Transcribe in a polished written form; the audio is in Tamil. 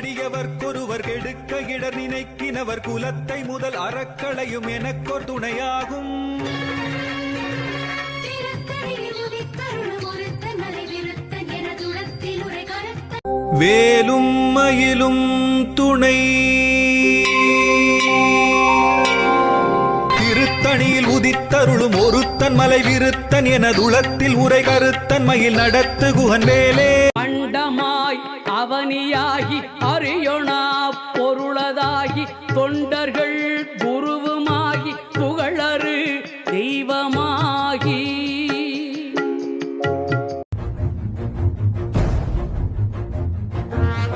அடியவர்க்கொருவர் கெடுக்க இடர் நினைக்கினவர் குலத்தை முதல் அறக்களையும் எனக்கொரு துணையாகும். வேலும் மயிலும் துணை திருத்தணியில் உதித்தருளும் ஒருத்தன் மலை விருத்தன் எனதுளத்தில் உரை கருத்தன் மயில் நடத்து குகன் வேலே. அண்டமாய் அவனியாகி அறியொணா பொருளதாகி தொண்டர்கள்